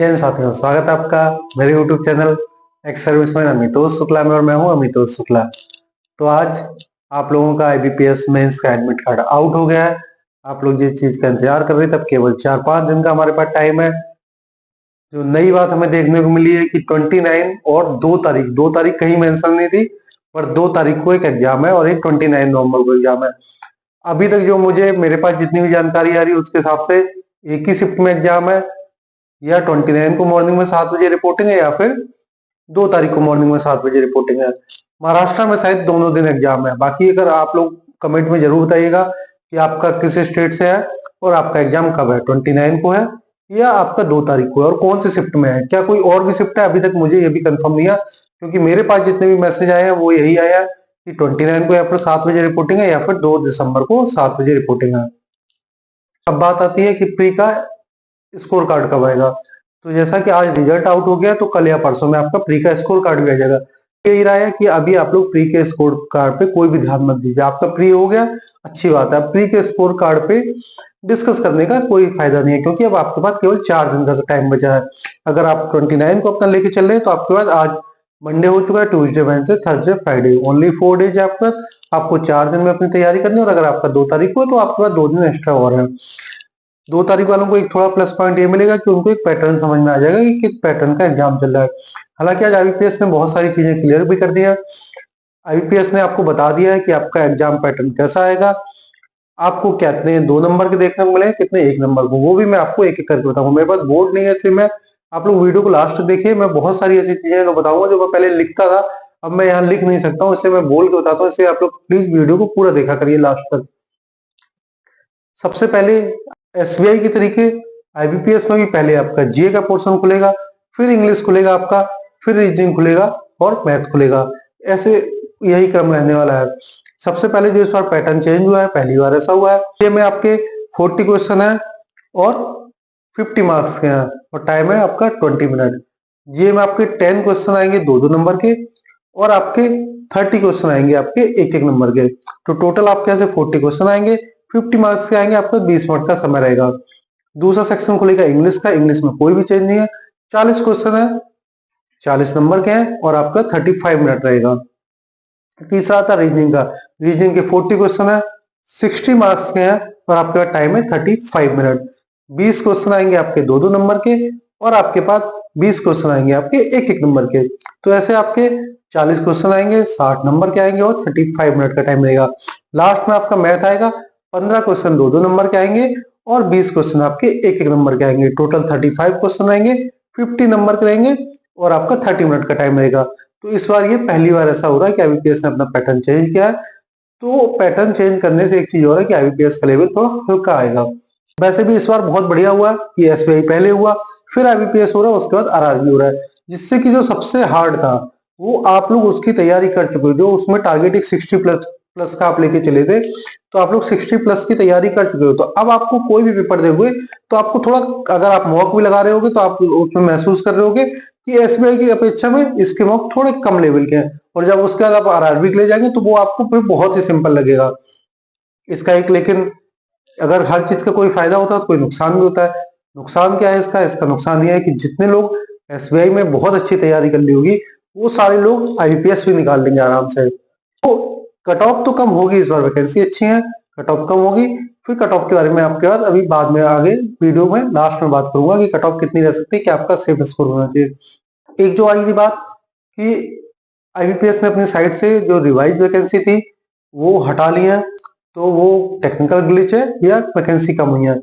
जय साथियों, स्वागत है आपका मेरे YouTube channel ex serviceman Amitosh Shukla में और मैं हूं अमितोष शुक्ला। तो आज आप लोगों का IBPS मेंस का एडमिट कार्ड आउट हो गया है। आप लोग जिस चीज का इंतजार कर रहे थे, अब केवल 4-5 दिन का हमारे पास टाइम है। जो नई बात हमें देखने को मिली है कि 29 और 2 तारीख कहीं मेंशन नहीं थी, पर 2 तारीख को एक एग्जाम है और एक 29 नवंबर को एग्जाम है। अभी तक जो मेरे पास जितनी भी जानकारी आ रही है उसके हिसाब से एक ही शिफ्ट में एग्जाम है, या 29 को मॉर्निंग में 7 बजे रिपोर्टिंग है, या फिर 2 तारीख को मॉर्निंग में 7 बजे रिपोर्टिंग है। महाराष्ट्र में शायद दोनों दिन एग्जाम है। बाकी अगर आप लोग कमेंट में जरूर बताइएगा कि आपका किस स्टेट से है और आपका एग्जाम कब है, 29 को है या आपका 2 तारीख को है, और कौन सी शिफ्ट में है। क्या कोई और भी शिफ्ट है? अभी तक मुझे ये भी कंफर्म नहीं है, क्योंकि मेरे पास जितने भी मैसेज आए हैं वो यही आया है कि 29 को या फिर 7 बजे रिपोर्टिंग है या फिर 2 दिसंबर को 7 बजे रिपोर्टिंग है। अब बात आती है कि प्री का स्कोर कार्ड कब आएगा। तो जैसा कि आज रिजल्ट आउट हो गया, तो कल या परसों में आपका प्री का स्कोर कार्ड भी आ जाएगा। यही रहा है कि अभी आप लोग प्री के स्कोर कार्ड पे कोई भी ध्यान मत दीजिए। आपका प्री हो गया, अच्छी बात है। प्री के स्कोर कार्ड पे डिस्कस करने का कोई फायदा नहीं है, क्योंकि अब आपके पास केवल 4 दिन का टाइम बचा है। अगर आप 29 को अपना लेके चल रहे हैं तो आपके पास आज मंडे हो चुका है, Tuesday, Wednesday, Thursday, Friday, only 4 days है आपका। आपको 4 दिन में अपनी तैयारी करनी है, और अगर आपका 2 तारीख को है तो आपके पास 2 दिन एक्स्ट्रा और है। 2 तारीख वालों को एक थोड़ा प्लस पॉइंट ये मिलेगा कि उनको एक पैटर्न समझ में आ जाएगा कि किस पैटर्न का एग्जाम चल रहा है। हालांकि आज IBPS ने बहुत सारी चीजें क्लियर भी कर दिया। IBPS ने आपको बता दिया है कि आपका एग्जाम पैटर्न कैसा आएगा, आपको कितने 2 नंबर के देखने को मिले, कितने 1 नंबर को, वो भी मैं आपको एक एक करके बताऊंगा। मेरे पास बोर्ड नहीं है, इसलिए मैं आप लोग वीडियो को लास्ट तक देखिए। मैं बहुत सारी ऐसी चीजें जो बताऊंगा जो मैं पहले लिखता था, अब मैं यहाँ लिख नहीं सकता हूँ, इसलिए मैं बोल के बताता हूँ। इसलिए आप लोग प्लीज वीडियो को पूरा देखा करिए लास्ट तक। सबसे पहले SBI के तरीके IBPS में भी पहले आपका GA का पोर्शन खुलेगा, फिर इंग्लिश खुलेगा आपका, फिर रीजनिंग खुलेगा और मैथ खुलेगा। ऐसे यही क्रम रहने वाला है। सबसे पहले जो इस बार पैटर्न चेंज हुआ है, पहली बार ऐसा हुआ है, ये में आपके 40 क्वेश्चन है और 50 मार्क्स के हैं, और टाइम है आपका 20 मिनट। GA में आपके 10 क्वेश्चन आएंगे 2-2 नंबर के, और आपके 30 क्वेश्चन आएंगे आपके 1-1 नंबर के। तो टोटल आपके यहाँ से 40 क्वेश्चन आएंगे, 50 मार्क्स के आएंगे, आपका 20 मिनट का समय रहेगा। दूसरा सेक्शन खुलेगा इंग्लिश का। इंग्लिश में कोई भी चेंज नहीं है, 40 क्वेश्चन है, 40 नंबर के हैं, और आपका 35 मिनट रहेगा। तीसरा आता रीजनिंग का। रीजनिंग के 40 क्वेश्चन है, 60 मार्क्स के हैं, और आपके पास टाइम है 35 मिनट। 20 क्वेश्चन आएंगे आपके 2-2 नंबर के, और आपके पास 20 क्वेश्चन आएंगे आपके 1-1 नंबर के। तो ऐसे आपके 40 क्वेश्चन आएंगे, 60 नंबर के आएंगे, और 35 मिनट का टाइम रहेगा। लास्ट में आपका मैथ आएगा, 15 क्वेश्चन 2-2 नंबर के आएंगे, और 20 क्वेश्चन आपके 1-1 नंबर के आएंगे। टोटल 35 क्वेश्चन आएंगे, 50 नंबर के रहेंगे, और आपका 30 मिनट का टाइम रहेगा। तो इस बार ये पहली बार ऐसा हो रहा है कि IBPS ने अपना पैटर्न चेंज किया है। तो पैटर्न चेंज करने से एक चीज हो रहा है कि IBPS का लेवल थोड़ा हल्का आएगा। वैसे भी इस बार बहुत बढ़िया हुआ कि SBI पहले हुआ, फिर IBPS हो रहा है, उसके बाद RRB हो रहा है, जिससे कि जो सबसे हार्ड था वो आप लोग उसकी तैयारी कर चुके हो। जो उसमें टारगेट एक 60 प्लस प्लस का आप लेके चले थे, तो आप लोग 60 प्लस की तैयारी कर चुके हो। तो अब आपको कोई भी पेपर दोगे तो आपको थोड़ा, अगर आप मॉक भी लगा रहे होगे तो आप उसमें महसूस कर रहे होगे कि SBI की अपेक्षा में इसके मॉक थोड़े कम लेवल के हैं, और जब उसके बाद आप RRB के लिए जाएंगे तो वो आपको फिर बहुत ही सिंपल लगेगा। इसका एक लेकिन, अगर हर चीज का कोई फायदा होता है तो कोई नुकसान भी होता है। नुकसान क्या है इसका? इसका नुकसान यह है कि जितने लोग SBI में बहुत अच्छी तैयारी कर ली होगी, वो सारे लोग IBPS भी निकाल लेंगे आराम से। तो कट ऑफ तो कम होगी इस बार, वैकेंसी अच्छी है, कट ऑफ कम होगी। फिर कट ऑफ के बारे में आपके बाद अभी बाद में आगे वीडियो में लास्ट में बात करूंगा कि कट ऑफ कितनी रह सकती है, कि आपका सेफ स्कोर होना चाहिए। एक जो आई थी बात कि IBPS ने अपनी साइड से जो रिवाइज वैकेंसी थी वो हटा ली है, तो वो टेक्निकल ग्लिच है या वैकेंसी कम हुई है।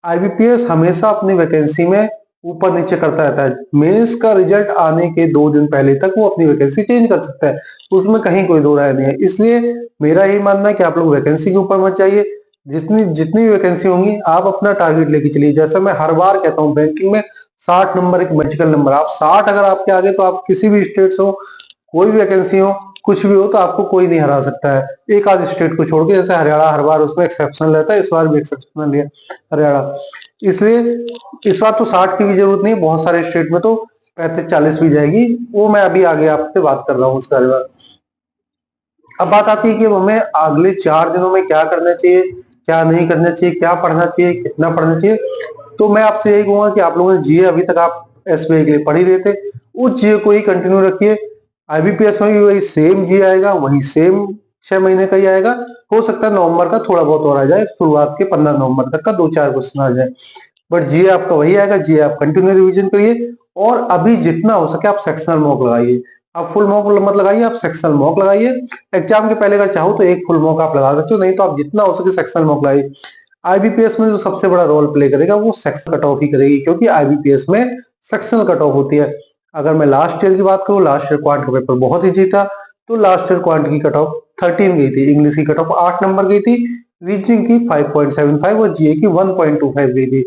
IBPS हमेशा अपनी वैकेंसी में ऊपर नीचे करता रहता है। मेंस का रिजल्ट आने के 2 दिन पहले तक वो अपनी वैकेंसी चेंज कर सकता है, उसमें कहीं कोई दो राय नहीं है। इसलिए मेरा यही मानना है कि आप लोग वैकेंसी के ऊपर मत जाइए। जितनी जितनी वैकेंसी होंगी आप अपना टारगेट लेके चलिए। जैसा मैं हर बार कहता हूँ, बैंकिंग में 60 नंबर एक मैजिकल नंबर। आप 60 अगर आपके आगे, तो आप किसी भी स्टेट से हो, कोई भी वैकेंसी हो, कुछ भी हो, तो आपको कोई नहीं हरा सकता है, एक आध स्टेट को छोड़ के। जैसे हरियाणा हर बार उसमें एक्सेप्शनल रहता है, इस बार भी एक्सेप्शनल है हरियाणा। इसलिए इस बार तो 60 की भी जरूरत नहीं, बहुत सारे स्टेट में तो 35-40 भी जाएगी। वो मैं अभी आगे आपसे बात कर रहा हूँ उसके बारे में। अब बात आती है कि हमें अगले 4 दिनों में क्या करना चाहिए, क्या नहीं करना चाहिए, क्या पढ़ना चाहिए, कितना पढ़ना चाहिए। तो मैं आपसे यही कहूंगा कि आप लोगों ने GA अभी तक आप एसबीआई के लिए पढ़ ही रहे थे, उस जीए को ही कंटिन्यू रखिए। आईबीपीएस में भी वही सेम जीए आएगा, वही सेम 6 महीने का ही आएगा। हो सकता है नवंबर का थोड़ा बहुत और आ जाए, शुरुआत के 15 नवंबर तक का 2-4 क्वेश्चन आ जाए, बट जीए आपका वही आएगा। जीए आप कंटिन्यू रिवीजन करिए और अभी जितना हो सके आप सेक्शनल मॉक लगाइए। आप फुल मॉक मत लगाइए, आप सेक्शनल मॉक लगाइए। एग्जाम के पहले अगर चाहो तो एक फुल मॉक आप लगा सकते हो, नहीं तो आप जितना हो सके सेक्शनल मॉक लगाइए। आईबीपीएस में जो सबसे बड़ा रोल प्ले करेगा वो सेक्शन कट ऑफ ही करेगी, क्योंकि आईबीपीएस में सेक्शनल कट ऑफ होती है। अगर मैं लास्ट ईयर की बात करूं, लास्ट ईयर क्वांट का पेपर बहुत इजी था, तो लास्ट ईयर क्वांट की कट ऑफ 13 गई थी, इंग्लिश की कट ऑफ 8 नंबर गई थी, रीजनिंग की 5.75 और जीए की 1.25 गई थी।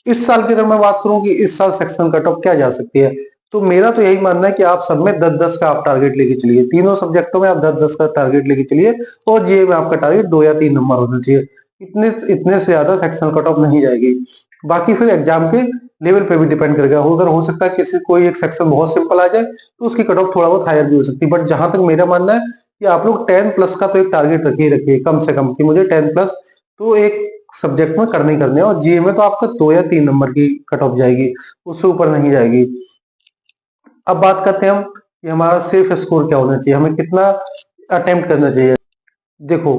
इस साल की अगर मैं बात करूं कि इस साल सेक्शन कट ऑफ क्या जा सकती है, तो मेरा तो यही मानना है कि आप सब में 10-10 का आप टारगेट लेके चलिए, तीनों सब्जेक्टों में आप 10-10 का टारगेट लेके चलिए, और जीए में आपका टारगेट 2 या 3 नंबर होना चाहिए। इतने इतने से ज्यादा सेक्शन कट ऑफ नहीं जाएगी। बाकी फिर एग्जाम के लेवल पे भी डिपेंड करेगा, अगर हो सकता है किसी कोई एक सेक्शन बहुत सिंपल आ जाए तो उसकी कट ऑफ थोड़ा बहुत हायर भी हो सकती है, बट जहां तक मेरा मानना है कि आप लोग 10 प्लस का तो एक टारगेट रखिए कम से कम, कि मुझे 10 प्लस तो एक सब्जेक्ट में करने ही करने हैं, और जीए में तो आपका 2 या 3 नंबर की कट ऑफ जाएगी, उससे ऊपर नहीं जाएगी। अब बात करते हैं हम कि हमारा सेफ स्कोर क्या होना चाहिए, हमें कितना अटेम्प्ट करना चाहिए। देखो,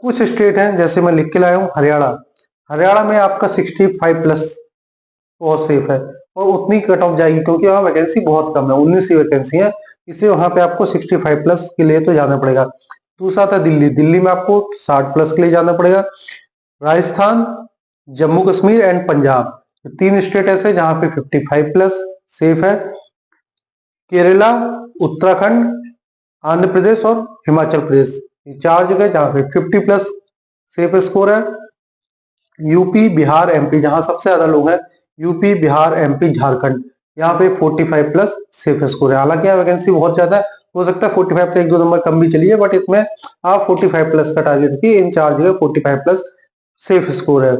कुछ स्टेट हैं जैसे मैं लिख के लाया हूँ हरियाणा, हरियाणा में आपका 65 प्लस बहुत सेफ है, और उतनी कट ऑफ जाएगी क्योंकि वहाँ वैकेंसी बहुत कम है, 19 ही वैकेंसी है, इसलिए वहां पे आपको 65 प्लस के लिए तो जाना पड़ेगा। दूसरा था दिल्ली, दिल्ली में आपको 60 प्लस के लिए जाना पड़ेगा। राजस्थान, जम्मू कश्मीर एंड पंजाब, 3 स्टेट ऐसे जहां पे 55 प्लस सेफ है। केरला, उत्तराखंड, आंध्र प्रदेश और हिमाचल प्रदेश, ये 4 जगह जहां पे 50 प्लस सेफ स्कोर है। यूपी, बिहार, एमपी, जहां सबसे ज्यादा लोग हैं, यूपी, बिहार, एमपी, झारखंड, यहाँ पे 45 प्लस सेफ स्कोर है। हालांकि यहाँ वैकेंसी बहुत ज्यादा है, हो सकता है 45 से 1-2 नंबर कम भी चलिए, बट इसमें आप 45 प्लस का टारगेट रखिए। इन 4 जगह 45 प्लस सेफ स्कोर है।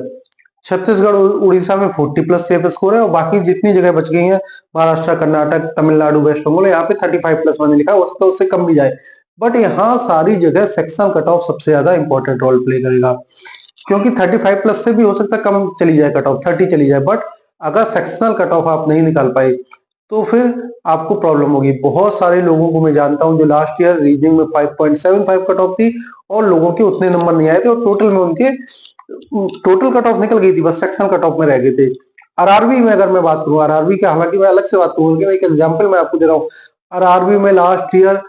छत्तीसगढ़, उड़ीसा में 40 प्लस सेफ स्कोर है, और बाकी जितनी जगह बच गई हैं, महाराष्ट्र, कर्नाटक, तमिलनाडु, वेस्ट बंगाल, यहाँ पे 35 प्लस मैंने लिखा, हो सकता है उससे कम भी जाए, बट यहाँ सारी जगह सेक्शन कट ऑफ सबसे ज्यादा इंपॉर्टेंट रोल प्ले करेगा, क्योंकि 35 प्लस से भी हो सकता है कम चली जाए कट ऑफ, 30 चली जाए, बट अगर सेक्शनल कट ऑफ आप नहीं निकाल पाए तो फिर आपको प्रॉब्लम होगी। बहुत सारे लोगों को मैं जानता हूं जो लास्ट ईयर रीजनिंग में 5.75 कट ऑफ थी और लोगों के उतने नंबर नहीं आए थे, और टोटल में उनके टोटल कट ऑफ निकल गई थी, बस सेक्शन कट ऑफ में रह गए थे। आरआरबी में अगर मैं बात करूं, आरआरबी के हालांकि मैं अलग से बात करूंगा, लेकिन एक एग्जांपल मैं आपको दे रहा हूं। आरआरबी में लास्ट ईयर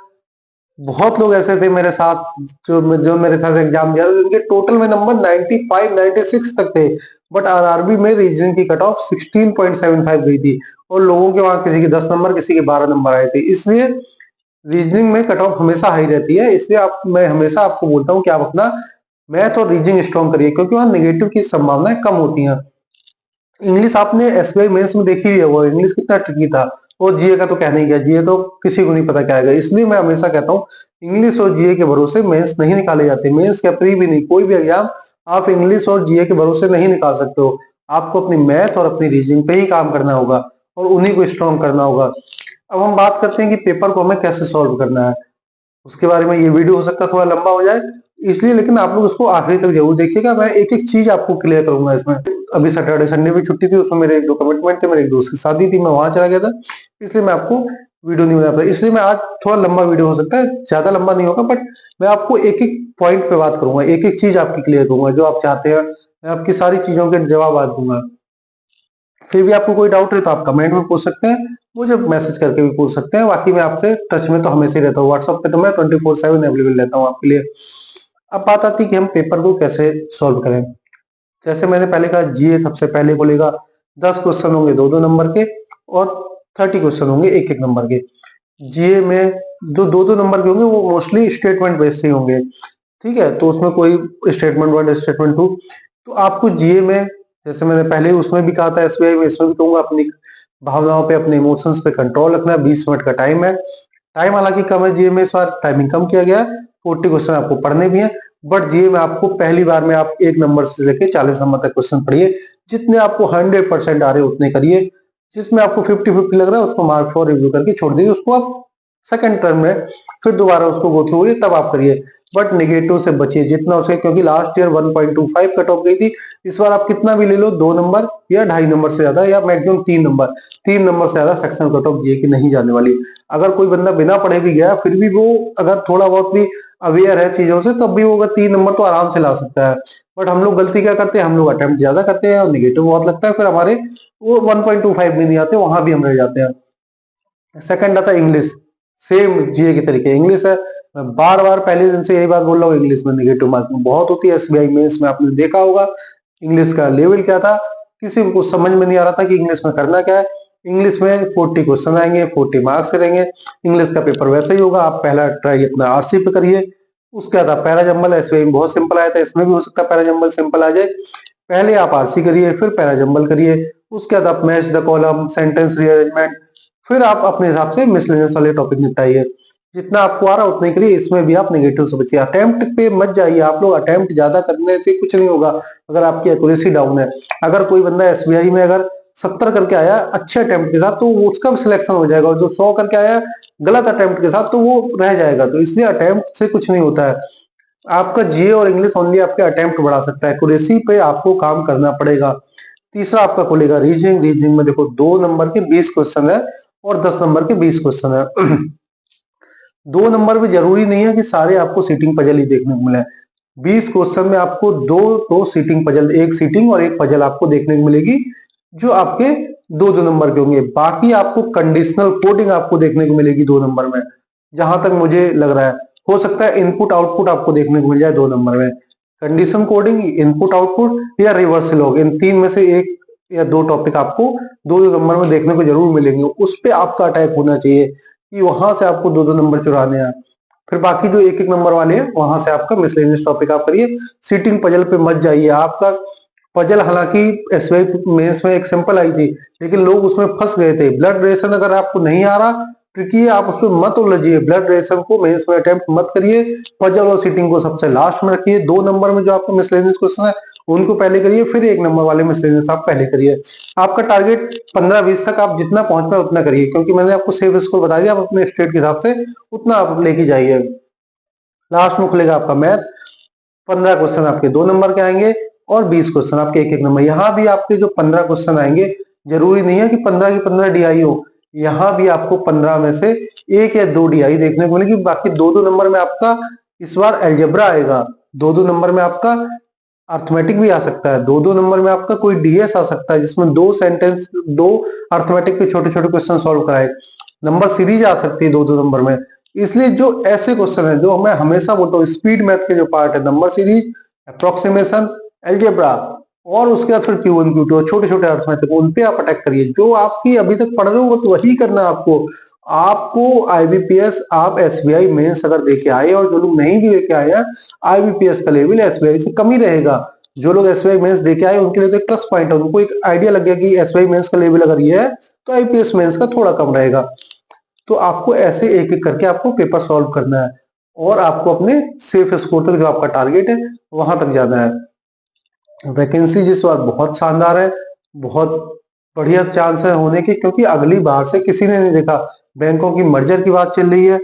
बहुत लोग ऐसे थे मेरे साथ जो मेरे साथ एग्जाम दिया था, जिनके टोटल में नंबर 95 96 तक थे, बट आरआरबी में रीजनिंग की कट ऑफ 16.75 गई थी, और लोगों के वहां किसी के 10 नंबर, किसी के 12 नंबर आए थे। इसलिए रीजनिंग में कट ऑफ हमेशा हाई रहती है, इसलिए मैं हमेशा आपको बोलता हूँ कि आप अपना मैथ और रीजनिंग स्ट्रॉन्ग करिए, क्योंकि वहां नेगेटिव की संभावनाएं कम होती हैं। इंग्लिश आपने एसबीआई मेंस में देखी है, वो इंग्लिश कितना ट्रिकी था, और जीए का तो कहना ही क्या, जीए तो किसी को नहीं पता क्या आएगा। इसलिए मैं हमेशा कहता हूँ इंग्लिश और जीए के भरोसे मेंस नहीं निकाले जाते, मेंस क्या प्री भी नहीं, कोई भी एग्जाम आप इंग्लिश और जीए के भरोसे नहीं निकाल सकते हो। आपको अपनी मैथ और अपनी रीजनिंग पे ही काम करना होगा, और उन्हीं को स्ट्रॉन्ग करना होगा। अब हम बात करते हैं कि पेपर को हमें कैसे सॉल्व करना है, उसके बारे में ये वीडियो हो सकता है थोड़ा लंबा हो जाए, इसलिए लेकिन आप लोग उसको आखिरी तक जरूर देखिएगा। मैं एक एक चीज आपको क्लियर करूंगा इसमें। अभी सैटरडे संडे भी छुट्टी थी, उसमें मेरे 1-2 कमिटमेंट थे, मेरे एक दोस्त की शादी थी, मैं वहां चला गया था, इसलिए मैं आपको वीडियो नहीं बना पाया। इसलिए मैं आज थोड़ा लंबा वीडियो हो सकता है, ज्यादा लंबा नहीं होगा, बट मैं आपको एक एक पॉइंट पे बात करूंगा, एक एक चीज आपकी क्लियर करूंगा जो आप चाहते हैं, मैं आपकी सारी चीजों के जवाब आज दूंगा। फिर भी आपको कोई डाउट है तो आप कमेंट में पूछ सकते हैं, मुझे मैसेज करके भी पूछ सकते हैं। बाकी मैं आपसे टच में तो हमेशा ही रहता हूँ, व्हाट्सएप पे तो मैं 24/7 अवेलेबल रहता हूँ आपके लिए। अब बात आती है कि हम पेपर को कैसे सॉल्व करें। जैसे मैंने पहले कहा, जीए सबसे पहले बोलेगा 10 क्वेश्चन होंगे 2-2 नंबर के, और 30 क्वेश्चन होंगे 1-1 नंबर के। जीए में जो 2-2 नंबर के होंगे वो मोस्टली स्टेटमेंट बेस्ड ही होंगे, ठीक है, तो उसमें कोई स्टेटमेंट 1 स्टेटमेंट 2, तो आपको जीए में, जैसे मैंने पहले उसमें भी कहा था, एसबीआई में, इसमें भी कहूंगा, अपनी भावनाओं पे, अपने इमोशंस पे कंट्रोल रखना है। 20 मिनट का टाइम है, टाइम हालांकि कम है जीए में, इस बार टाइमिंग कम किया गया है, 40 क्वेश्चन आपको पढ़ने भी हैं, बट जीए में आपको पहली बार में आप 1 नंबर से लेकर 40 नंबर तक क्वेश्चन पढ़िए, जितने आपको 100% आ रहे उतने करिए, जिसमें आपको 50-50 लग रहा है उसको मार्क फॉर रिव्यू करके छोड़ दीजिए, उसको आप सेकंड टर्म में फिर दोबारा उसको गो थ्रू होइए, तब आप करिए। बट नेगेटिव से बचिए जितना हो सके, क्योंकि लास्ट ईयर 1.25 कट ऑफ गई थी। इस बार आप कितना भी ले लो, 2 नंबर या 2.5 नंबर से ज्यादा या मैक्सिमम 3 नंबर से ज्यादा सेक्शन कट ऑफ ये की नहीं जाने वाली। अगर कोई बंदा बिना पढ़े भी गया फिर भी वो अगर थोड़ा बहुत भी अवेयर है चीजों से, तब भी वो अगर 3 नंबर तो आराम से ला सकता है। बट हम लोग गलती क्या करते हैं, हम लोग अटेम्प्ट ज्यादा करते हैं और निगेटिव बहुत लगता है, फिर हमारे वो 1.25 भी नहीं आते, वहां भी हम रह जाते हैं। सेकंड आता है इंग्लिश, सेम जीए के तरीके इंग्लिश है। मैं बार बार पहले दिन से यही बात बोल रहा हूँ, इंग्लिश में निगेटिव मार्किंग बहुत होती है। एसबीआई मेंस में आपने देखा होगा इंग्लिश का लेवल क्या था, किसी को कुछ समझ में नहीं आ रहा था कि इंग्लिश में करना क्या है। इंग्लिश में 40 क्वेश्चन आएंगे, 40 मार्क्स रहेंगे। इंग्लिश का पेपर वैसे ही होगा, आप पहला ट्राई अपना आरसी पे करिए। उसके बाद आप पैराजंबल, एसबीआई में बहुत सिंपल आया था, इसमें भी हो सकता है पैराजंबल सिंपल आ जाए। पहले आप आरसी करिए, फिर पैराजंबल करिए। उसके बाद आप match the column, sentence rearrangement, फिर आप अपने हिसाब से मिसलेनियस वाले टॉपिक निपटाइए। जितना आपको आ रहा है उतना ही करिए, इसमें भी आप नेगेटिव से बचिए। अटेम्प्ट पे मत जाइए आप लोग, अटेम्प्ट ज्यादा करने से कुछ नहीं होगा अगर आपकी एक्यूरेसी डाउन है। अगर कोई बंदा एसबीआई में अगर 70 करके आया अच्छे अटेम्प्ट के साथ, तो उसका भी सिलेक्शन हो जाएगा, और जो 100 करके आया गलत अटेम्प्ट के साथ, तो वो रह जाएगा। तो इसलिए अटेम्प्ट से कुछ नहीं होता है। आपका जीए और इंग्लिश ओनली आपके अटेम्प्ट बढ़ा सकता है, एक्यूरेसी पे आपको काम करना पड़ेगा। तीसरा आपका खुलेगा रीजनिंग। रीजनिंग में देखो 2 नंबर के 20 क्वेश्चन है और 10 नंबर के 20 क्वेश्चन है। 2 नंबर में जरूरी नहीं है कि सारे आपको सीटिंग पजल ही देखने को मिले। 20 क्वेश्चन में आपको दो सीटिंग पजल, एक सीटिंग और एक पजल आपको देखने को मिलेगी, जो आपके 2-2 नंबर के होंगे। बाकी आपको कंडीशनल कोडिंग आपको देखने को मिलेगी 2 नंबर में, जहां तक मुझे लग रहा है। हो सकता है इनपुट आउटपुट आपको देखने को मिल जाए 2 नंबर में। कंडीशन कोडिंग, इनपुट आउटपुट या रिवर्सल लॉग, इन 3 में से एक या 2 टॉपिक आपको 2-2 नंबर में देखने को जरूर मिलेंगे। उस पे आपका अटैक होना चाहिए कि वहां से आपको 2-2 नंबर चुराने हैं। फिर बाकी जो 1-1 नंबर वाले हैं वहां से आपका मिसलेनियस टॉपिक आप करिए। सीटिंग पजल पे मत जाइए। आपका पजल हालांकि एसबीआई मेंस में एक सिंपल आई थी, लेकिन लोग उसमें फंस गए थे। ब्लड रिलेशन अगर आपको नहीं आ रहा, ट्रिकी है, आप उसमें मत उलझिए। ब्लड रिलेशन को मेंस में अटेम्प्ट मत करिए। पजल और सीटिंग को सबसे लास्ट में रखिए। 2 नंबर में जो आपका मिसलेनियस क्वेश्चन है उनको पहले करिए, फिर 1 नंबर वाले मिसलेनियस आप पहले करिए। आपका टारगेट 15-20 तक आप जितना पहुंच पाए उतना करिए, क्योंकि मैंने आपको सेफ स्कोर बता दिया, आप अपने स्टेट के हिसाब से उतना आप लेके जाइए। लास्ट में खुलेगा आपका मैथ। 15 क्वेश्चन आपके 2 नंबर के आएंगे और 20 क्वेश्चन आपके 1-1 नंबर। यहाँ भी आपके जो 15 क्वेश्चन आएंगे, जरूरी नहीं है कि 15 की 15 डीआई हो। यहाँ भी आपको 15 में से 1 या 2 डीआई देखने को मिलेगी। बाकी 2-2 नंबर में आपका इस बार अलजेब्रा आएगा। 2-2 नंबर में आपका अर्थमेटिक भी आ सकता है। 2-2 नंबर में आपका कोई डीएस आ सकता है, जिसमें 2 सेंटेंस, 2 अर्थमेटिक के छोटे छोटे क्वेश्चन सॉल्व कराए। नंबर सीरीज आ सकती है 2-2 नंबर में। इसलिए जो ऐसे क्वेश्चन है, जो मैं हमेशा बोलता हूँ, स्पीड मैथ के जो पार्ट है, नंबर सीरीज, अप्रोक्सीमेशन, अलजेब्रा, और उसके बाद फिर Q1 Q2 और छोटे छोटे अर्थमेटिक, उन पे आप अटैक करिए। जो आपकी अभी तक पढ़ रहे हो वो तो वही करना है आपको। आपको आईबीपीएस, आप एसबीआई मेंस अगर देके आए, और जो लोग नहीं भी देके आए हैं, आईबीपीएस का लेवल एसबीआई से कम ही रहेगा। जो लोग एसबीआई मेंस देके आए उनके लिए तो एक प्लस पॉइंट है, उनको एक आइडिया लग गया कि एसबीआई मेंस का लेवल अगर ये है तो आईपीएस मेंस का थोड़ा कम रहेगा। तो आपको ऐसे एक एक करके आपको पेपर सॉल्व करना है, और आपको अपने सेफ स्कोर तक, जो आपका टारगेट है, वहां तक जाना है। वैकेंसी जिस बार बहुत शानदार है, बहुत बढ़िया चांस है होने की, क्योंकि अगली बार से किसी ने नहीं देखा। बैंकों की मर्जर की बात चल रही है।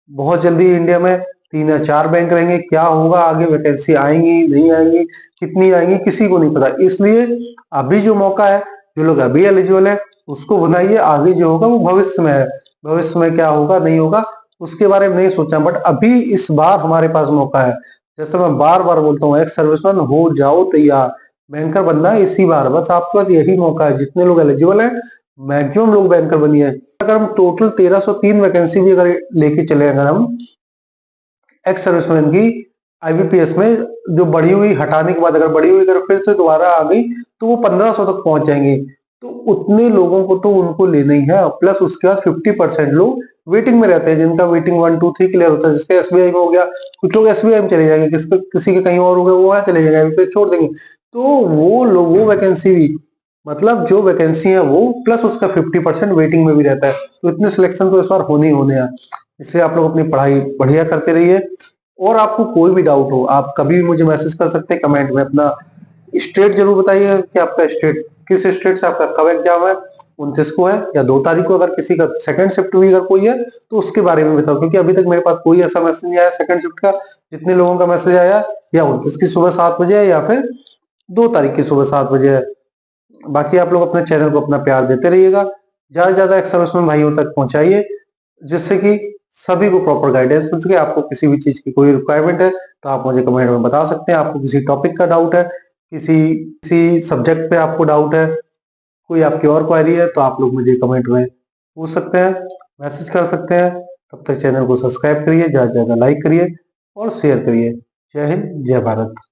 बहुत जल्दी इंडिया में 3 या 4 बैंक रहेंगे। क्या होगा आगे, वैकेंसी आएंगी नहीं आएंगी, कितनी आएंगी, किसी को नहीं पता। इसलिए अभी जो मौका है, जो लोग अभी एलिजिबल है उसको बनाइए। आगे जो होगा वो भविष्य में है। भविष्य में क्या होगा नहीं होगा उसके बारे में नहीं सोचा, बट अभी इस बार हमारे पास मौका है। जैसे मैं बार बार बोलता हूँ, एक्स सर्विसमैन हो जाओ तैयार, बैंकर बनना है इसी बार। बस आपके पास यही मौका है। जितने लोग एलिजिबल है, मैक्सिमम लोग बैंकर बनिए। अगर हम टोटल 1303 वैकेंसी भी अगर लेके चले, अगर हम एक्स सर्विसमैन की आईबीपीएस में, जो बढ़ी हुई हटाने के बाद अगर बढ़ी हुई अगर फिर से दोबारा आ गई, तो वो 1500 तक पहुंच जाएंगे। तो उतने लोगों को तो उनको लेना ही है। प्लस उसके बाद 50% लोग वेटिंग में रहते हैं, जिनका वेटिंग 1 2 3 क्लियर होता है। जिसका एसबीआई में हो गया, कुछ लोग एसबीआई में चले जाएंगे, किसी के कहीं और हो गया, वो वहां चले जाएंगे, छोड़ देंगे। तो वो लोग, वो वैकेंसी भी, मतलब जो वैकेंसी है वो प्लस उसका 50% वेटिंग में भी रहता है। तो इतने सिलेक्शन तो इस बार होने ही होने हैं। इसलिए आप लोग अपनी पढ़ाई बढ़िया करते रहिए। और आपको कोई भी डाउट हो, आप कभी भी मुझे मैसेज कर सकते हैं कमेंट में। अपना स्टेट जरूर बताइए कि आपका स्टेट, किस स्टेट से आपका कब एग्जाम है, 29 को है या 2 तारीख को। अगर किसी का सेकंड शिफ्ट भी अगर कोई है तो उसके बारे में बताओ, क्योंकि अभी तक मेरे पास कोई ऐसा मैसेज नहीं आया सेकंड शिफ्ट का। जितने लोगों का मैसेज आया या 29 की सुबह 7 बजे है या फिर 2 तारीख की सुबह 7 बजे है। बाकी आप लोग अपने चैनल को अपना प्यार देते रहिएगा, ज्यादा से ज्यादा एक्स सर्विसमैन भाइयों तक पहुंचाइए, जिससे कि सभी को प्रॉपर गाइडेंस मिल सके। आपको किसी भी चीज की कोई रिक्वायरमेंट है तो आप मुझे कमेंट में बता सकते हैं। आपको किसी टॉपिक का डाउट है, किसी किसी सब्जेक्ट पे आपको डाउट है, कोई आपकी और क्वेरी है, तो आप लोग मुझे कमेंट में पूछ सकते हैं, मैसेज कर सकते हैं। तब तक चैनल को सब्सक्राइब करिए, ज्यादा से ज्यादा लाइक करिए और शेयर करिए। जय हिंद, जय भारत।